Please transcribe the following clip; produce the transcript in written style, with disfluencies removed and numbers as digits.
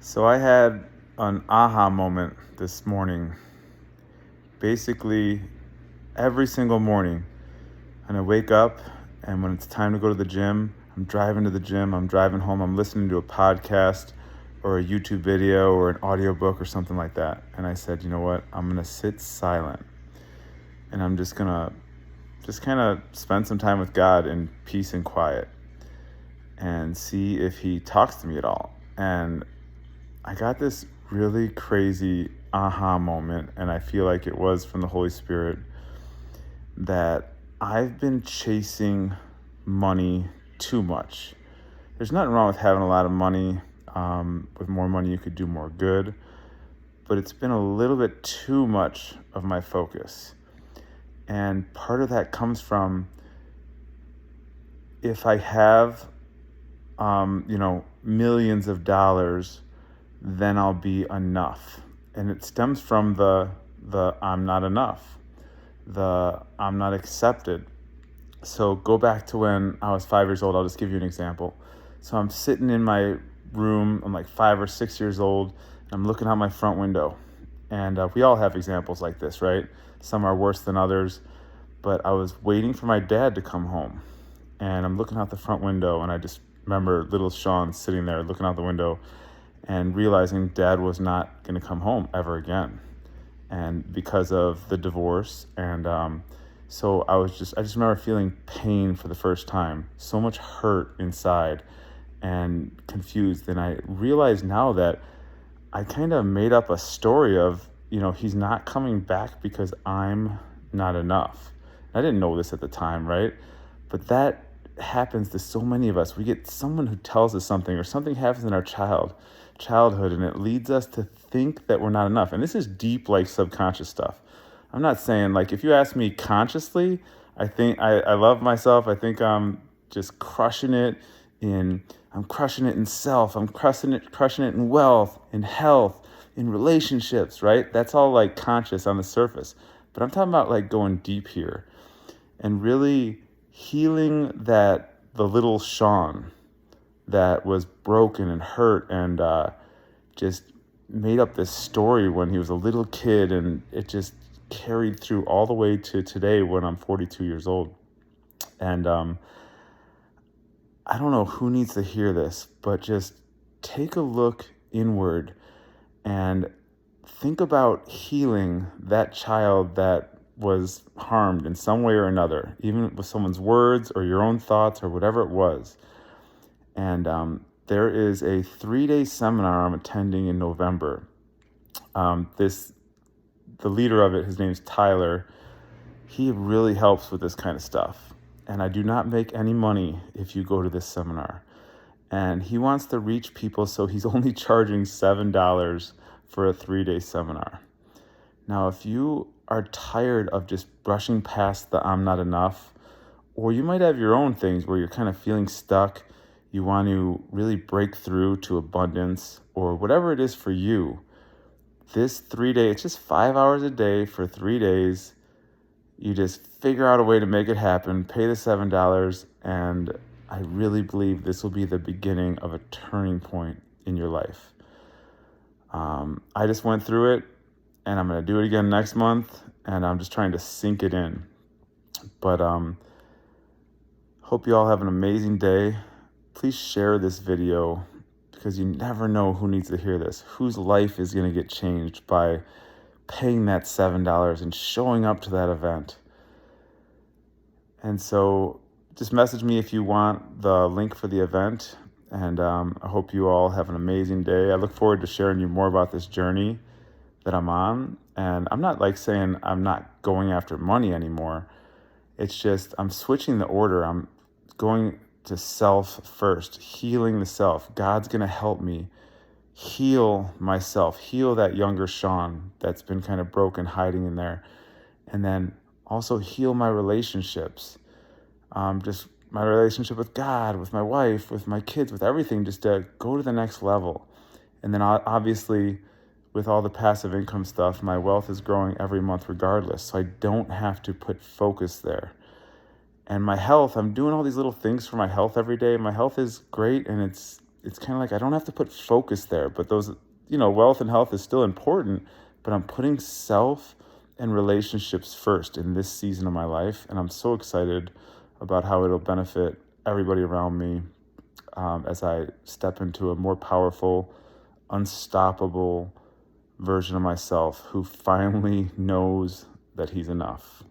So I had an aha moment this morning. Basically, every single morning, and I wake up, and when it's time to go to the gym, I'm driving to the gym, I'm driving home, I'm listening to a podcast or a YouTube video or an audiobook or something like that. And I said, you know what? I'm going to sit silent and I'm just going to kind of spend some time with God in peace and quiet and see if he talks to me at all. And I got this really crazy aha moment, and I feel like it was from the Holy Spirit, that I've been chasing money too much. There's nothing wrong with having a lot of money. With more money, you could do more good, but it's been a little bit too much of my focus. And part of that comes from, if I have, millions of dollars, then I'll be enough. And it stems from the I'm not enough, the I'm not accepted. So go back to when I was 5 years old. I'll just give you an example. So I'm sitting in my room. I'm like 5 or 6 years old. And I'm looking out my front window. And we all have examples like this, right? Some are worse than others. But I was waiting for my dad to come home. And I'm looking out the front window. And I just remember little Sean sitting there looking out the window and realizing Dad was not going to come home ever again. And because of the divorce. And so I just remember feeling pain for the first time, so much hurt inside and confused. And I realize now that I kind of made up a story of, he's not coming back because I'm not enough. I didn't know this at the time, right? But that happens to so many of us. We get someone who tells us something, or something happens in our childhood, and it leads us to think that we're not enough. And this is deep, like, subconscious stuff. I'm not saying, like, if you ask me consciously, I think I love myself. I think I'm just crushing it I'm crushing it in self. I'm crushing it in wealth, in health, in relationships, right? That's all like conscious on the surface. But I'm talking about like going deep here and really healing the little Sean that was broken and hurt and just made up this story when he was a little kid, and it just carried through all the way to today when I'm 42 years old. And I don't know who needs to hear this, but just take a look inward and think about healing that child that was harmed in some way or another, even with someone's words or your own thoughts or whatever it was. And there is a 3-day seminar I'm attending in November. The leader of it, his name's Tyler. He really helps with this kind of stuff. And I do not make any money if you go to this seminar. And he wants to reach people, so he's only charging $7 for a 3-day seminar. Now, if you are tired of just brushing past the I'm not enough, or you might have your own things where you're kind of feeling stuck, you want to really break through to abundance, or whatever it is for you, this 3-day, it's just 5 hours a day for 3 days. You just figure out a way to make it happen, pay the $7, and I really believe this will be the beginning of a turning point in your life. I just went through it, and I'm going to do it again next month, and I'm just trying to sink it in. But hope you all have an amazing day. Please share this video, because you never know who needs to hear this, whose life is going to get changed by paying that $7 and showing up to that event. And so just message me if you want the link for the event. And I hope you all have an amazing day. I look forward to sharing you more about this journey that I'm on. And I'm not like saying I'm not going after money anymore. It's just I'm switching the order. I'm going to self first, healing the self. God's going to help me heal myself, heal that younger Sean that's been kind of broken, hiding in there. And then also heal my relationships. Just my relationship with God, with my wife, with my kids, with everything, just to go to the next level. And then obviously with all the passive income stuff, my wealth is growing every month regardless. So I don't have to put focus there. And my health, I'm doing all these little things for my health every day. My health is great, and it's kind of like I don't have to put focus there, but those, wealth and health is still important, but I'm putting self and relationships first in this season of my life. And I'm so excited about how it'll benefit everybody around me as I step into a more powerful, unstoppable version of myself who finally knows that he's enough.